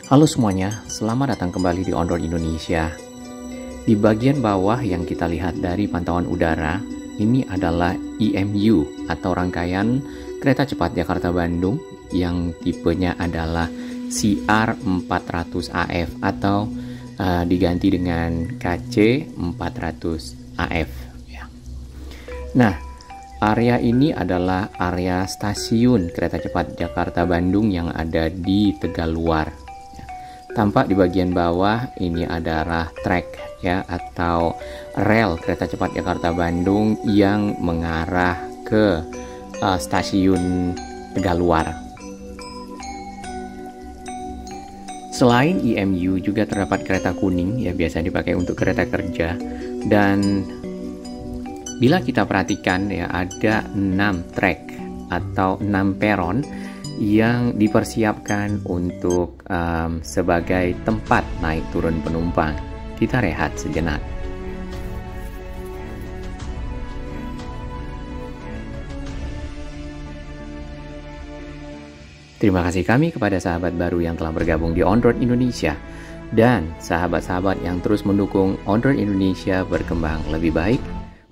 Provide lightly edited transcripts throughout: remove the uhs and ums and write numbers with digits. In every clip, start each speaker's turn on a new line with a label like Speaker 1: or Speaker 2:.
Speaker 1: Halo semuanya, selamat datang kembali di On-Road Indonesia. Di bagian bawah yang kita lihat dari pantauan udara, ini adalah EMU atau rangkaian kereta cepat Jakarta-Bandung yang tipenya adalah CR400AF atau diganti dengan KC400AF. Ya. Nah, area ini adalah area stasiun kereta cepat Jakarta-Bandung yang ada di Tegaluar. Tampak di bagian bawah ini adalah trek ya atau rel kereta cepat Jakarta-Bandung yang mengarah ke stasiun Tegaluar. Selain EMU juga terdapat kereta kuning ya, biasa dipakai untuk kereta kerja, dan bila kita perhatikan ya ada 6 trek atau 6 peron yang dipersiapkan untuk sebagai tempat naik turun penumpang. Kita rehat sejenak. Terima kasih kami kepada sahabat baru yang telah bergabung di On-Road Indonesia dan sahabat-sahabat yang terus mendukung On-Road Indonesia berkembang lebih baik,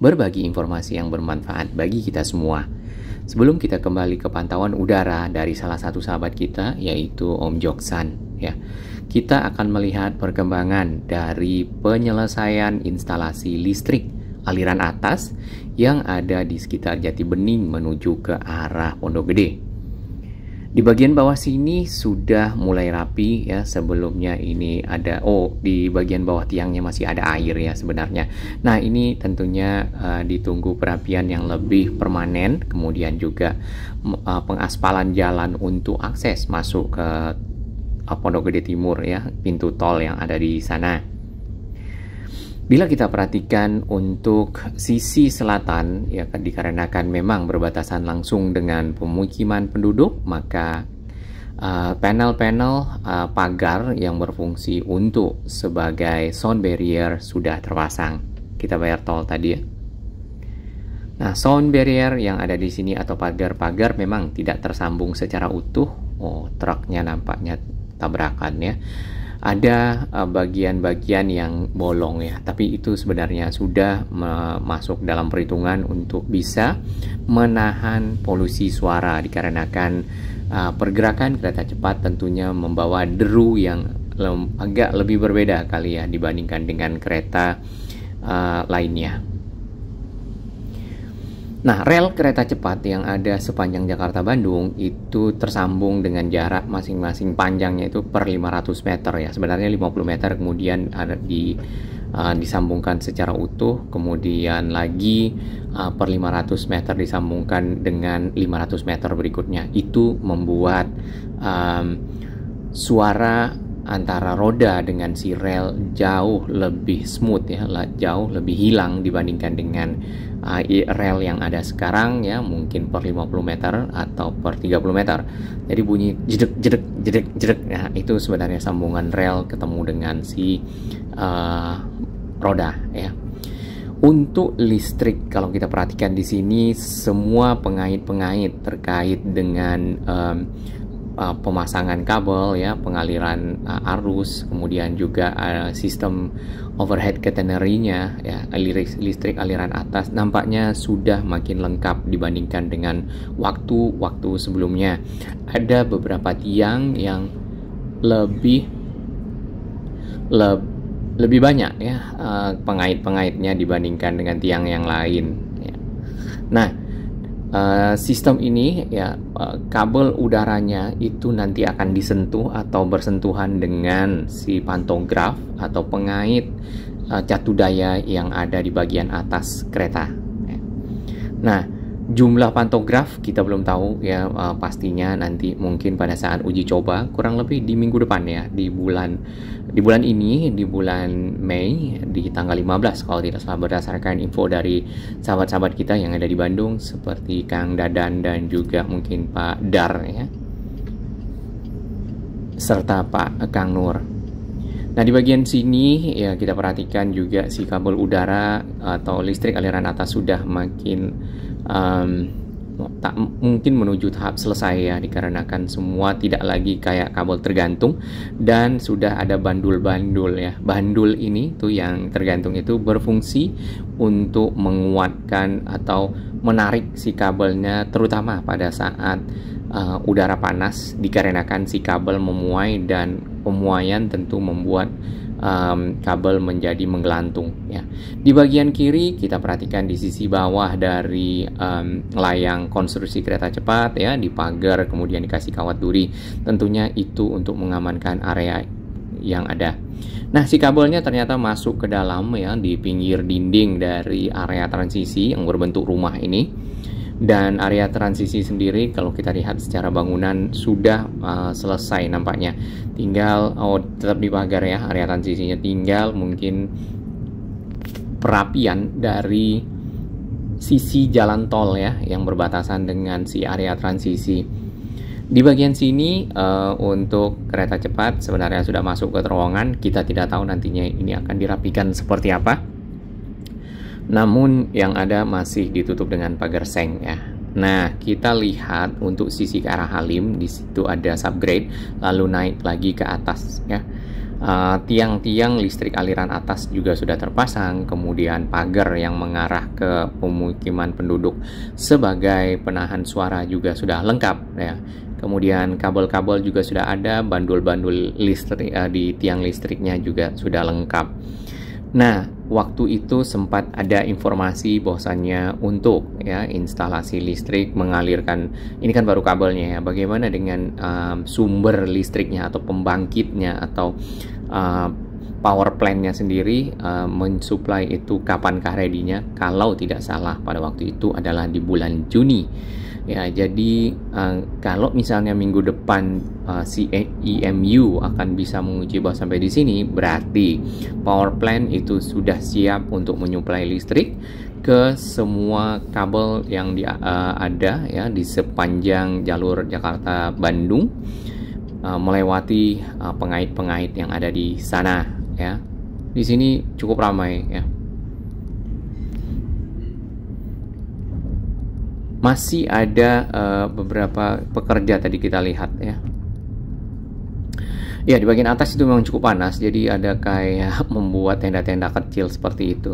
Speaker 1: berbagi informasi yang bermanfaat bagi kita semua. Sebelum kita kembali ke pantauan udara dari salah satu sahabat kita, yaitu Om Joksan, ya, kita akan melihat perkembangan dari penyelesaian instalasi listrik aliran atas yang ada di sekitar Jati Bening menuju ke arah Pondok Gede. Di bagian bawah sini sudah mulai rapi ya, sebelumnya ini ada di bagian bawah tiangnya masih ada air ya sebenarnya. Nah, ini tentunya ditunggu perapian yang lebih permanen, kemudian juga pengaspalan jalan untuk akses masuk ke Pondok Gede Timur ya, pintu tol yang ada di sana. Bila kita perhatikan untuk sisi selatan, ya dikarenakan memang berbatasan langsung dengan pemukiman penduduk, maka panel-panel pagar yang berfungsi untuk sebagai sound barrier sudah terpasang. Kita bayar tol tadi ya. Nah, sound barrier yang ada di sini atau pagar-pagar memang tidak tersambung secara utuh. Truknya nampaknya tabrakan ya. Ada bagian-bagian yang bolong ya, tapi itu sebenarnya sudah masuk dalam perhitungan untuk bisa menahan polusi suara dikarenakan pergerakan kereta cepat tentunya membawa deru yang agak lebih berbeda kali ya dibandingkan dengan kereta lainnya. Nah, rel kereta cepat yang ada sepanjang Jakarta-Bandung itu tersambung dengan jarak masing-masing panjangnya itu per 500 meter ya. Sebenarnya 50 meter kemudian ada disambungkan secara utuh, kemudian lagi per 500 meter disambungkan dengan 500 meter berikutnya. Itu membuat suara antara roda dengan si rel jauh lebih smooth ya, jauh lebih hilang dibandingkan dengan rel yang ada sekarang ya, mungkin per 50 meter atau per 30 meter. Jadi bunyi jedek jedek jedek jedek. Nah, itu sebenarnya sambungan rel ketemu dengan si roda ya. Untuk listrik, kalau kita perhatikan di sini semua pengait-pengait terkait dengan pemasangan kabel ya, pengaliran arus, kemudian juga sistem overhead catenary-nya ya, listrik aliran atas nampaknya sudah makin lengkap dibandingkan dengan waktu-waktu sebelumnya. Ada beberapa tiang yang lebih banyak ya pengait-pengaitnya dibandingkan dengan tiang yang lain ya. Nah, sistem ini ya, kabel udaranya itu nanti akan disentuh atau bersentuhan dengan si pantograf atau pengait catu daya yang ada di bagian atas kereta. Nah, jumlah pantograf kita belum tahu ya, pastinya nanti mungkin pada saat uji coba kurang lebih di minggu depan ya, di bulan ini, di bulan Mei, di tanggal 15 kalau tidak salah, berdasarkan info dari sahabat-sahabat kita yang ada di Bandung seperti Kang Dadan dan juga mungkin Pak Dar ya, serta Pak Kang Nur. Nah, di bagian sini ya kita perhatikan juga si kabel udara atau listrik aliran atas sudah makin tak mungkin menuju tahap selesai ya, dikarenakan semua tidak lagi kayak kabel tergantung dan sudah ada bandul-bandul ya. Bandul ini tuh yang tergantung itu berfungsi untuk menguatkan atau menarik si kabelnya, terutama pada saat udara panas, dikarenakan si kabel memuai dan pemuaian tentu membuat kabel menjadi menggelantung ya. Di bagian kiri kita perhatikan di sisi bawah dari layang konstruksi kereta cepat ya, di pagar kemudian dikasih kawat duri, tentunya itu untuk mengamankan area yang ada. Nah, si kabelnya ternyata masuk ke dalam ya, di pinggir dinding dari area transisi yang berbentuk rumah ini. Dan area transisi sendiri kalau kita lihat secara bangunan sudah selesai nampaknya. Tinggal tetap di pagar ya area transisinya, tinggal mungkin perapian dari sisi jalan tol ya yang berbatasan dengan si area transisi. Di bagian sini untuk kereta cepat sebenarnya sudah masuk ke terowongan. Kita tidak tahu nantinya ini akan dirapikan seperti apa. Namun yang ada masih ditutup dengan pagar seng ya. Nah, kita lihat untuk sisi ke arah Halim, di situ ada subgrade, lalu naik lagi ke atas ya. Tiang-tiang listrik aliran atas juga sudah terpasang, kemudian pagar yang mengarah ke pemukiman penduduk sebagai penahan suara juga sudah lengkap ya. Kemudian kabel-kabel juga sudah ada, bandul-bandul listrik di tiang listriknya juga sudah lengkap. Nah, waktu itu sempat ada informasi bahwasannya untuk ya instalasi listrik mengalirkan, ini kan baru kabelnya ya, bagaimana dengan sumber listriknya atau pembangkitnya atau power plant-nya sendiri, mensuplai itu kapankah ready-nya? Kalau tidak salah pada waktu itu adalah di bulan Juni. Ya, jadi kalau misalnya minggu depan si EMU akan bisa menguji bahwa sampai di sini, berarti power plant itu sudah siap untuk menyuplai listrik ke semua kabel yang ada ya di sepanjang jalur Jakarta Bandung, melewati pengait-pengait yang ada di sana ya. Di sini cukup ramai ya. Masih ada beberapa pekerja tadi kita lihat ya. Ya, di bagian atas itu memang cukup panas, jadi ada kayak membuat tenda-tenda kecil seperti itu.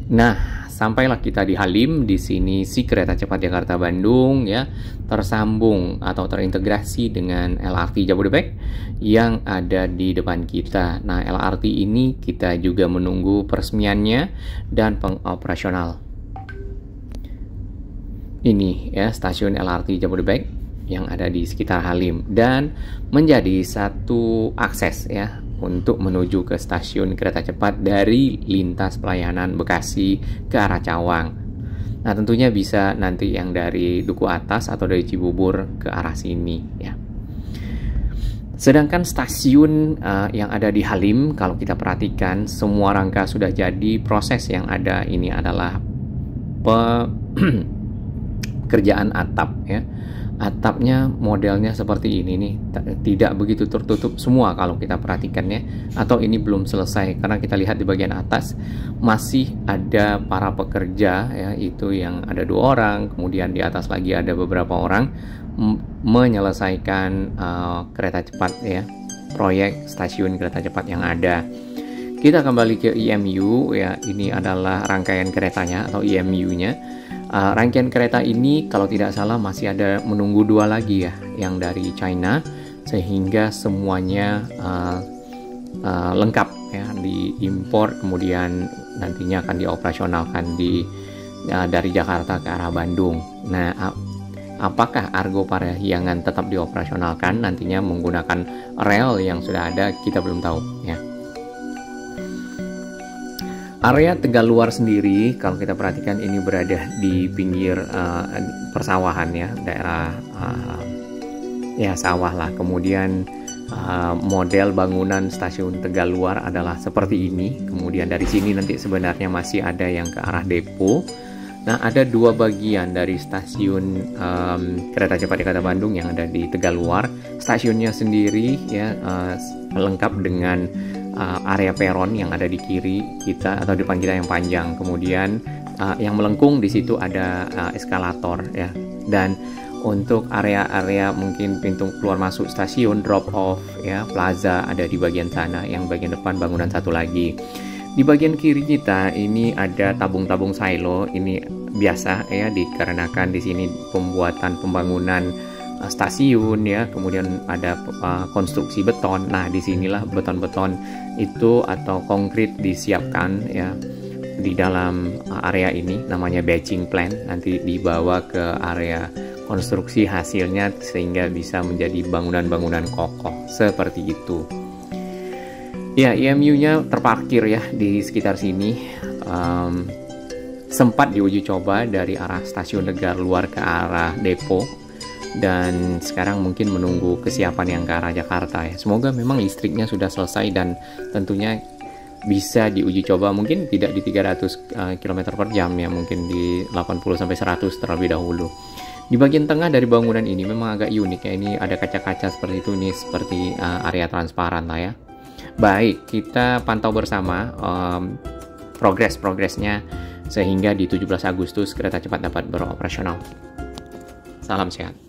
Speaker 1: Nah, sampailah kita di Halim. Di sini si kereta cepat Jakarta Bandung ya tersambung atau terintegrasi dengan LRT Jabodebek yang ada di depan kita. Nah, LRT ini kita juga menunggu peresmiannya dan pengoperasional. Ini ya stasiun LRT Jabodebek yang ada di sekitar Halim dan menjadi satu akses ya untuk menuju ke stasiun kereta cepat dari lintas pelayanan Bekasi ke arah Cawang. Nah, tentunya bisa nanti yang dari Duku Atas atau dari Cibubur ke arah sini ya. Sedangkan stasiun yang ada di Halim, kalau kita perhatikan semua rangka sudah jadi. Proses yang ada ini adalah kerjaan atap ya. Atapnya modelnya seperti ini nih, tidak begitu tertutup semua kalau kita perhatikannya, atau ini belum selesai karena kita lihat di bagian atas masih ada para pekerja ya, itu yang ada 2 orang, kemudian di atas lagi ada beberapa orang menyelesaikan kereta cepat ya, proyek stasiun kereta cepat yang ada. Kita kembali ke EMU ya, ini adalah rangkaian keretanya atau EMU-nya. Rangkaian kereta ini kalau tidak salah masih ada menunggu 2 lagi ya yang dari China, sehingga semuanya lengkap ya, diimpor kemudian nantinya akan dioperasionalkan dari Jakarta ke arah Bandung. Nah, apakah Argo Parahyangan tetap dioperasionalkan nantinya menggunakan rel yang sudah ada, kita belum tahu ya. Area Tegaluar sendiri kalau kita perhatikan ini berada di pinggir persawahan ya, daerah ya sawah lah. Kemudian model bangunan stasiun Tegaluar adalah seperti ini. Kemudian dari sini nanti sebenarnya masih ada yang ke arah depo. Nah, ada 2 bagian dari stasiun kereta cepat Jakarta Bandung yang ada di Tegaluar. Stasiunnya sendiri ya lengkap dengan area peron yang ada di kiri kita atau depan kita yang panjang. Kemudian yang melengkung di situ ada eskalator ya. Dan untuk area-area mungkin pintu keluar masuk stasiun, drop off ya, plaza ada di bagian sana, yang bagian depan bangunan satu lagi. Di bagian kiri kita ini ada tabung-tabung silo. Ini biasa ya, dikarenakan di sini pembangunan stasiun ya, kemudian ada konstruksi beton. Nah, disinilah beton-beton itu atau konkret disiapkan ya di dalam area ini, namanya batching plant. Nanti dibawa ke area konstruksi hasilnya sehingga bisa menjadi bangunan-bangunan kokoh seperti itu. Ya, IMU-nya terparkir ya di sekitar sini. Sempat diuji coba dari arah stasiun Tegar luar ke arah depo, dan sekarang mungkin menunggu kesiapan yang ke arah Jakarta ya. Semoga memang listriknya sudah selesai dan tentunya bisa diuji coba, mungkin tidak di 300 km per jam ya, mungkin di 80-100 terlebih dahulu. Di bagian tengah dari bangunan ini memang agak unik ya, ini ada kaca-kaca seperti itu nih, seperti area transparan lah ya. Baik, kita pantau bersama progresnya sehingga di 17 Agustus kereta cepat dapat beroperasional. Salam sehat.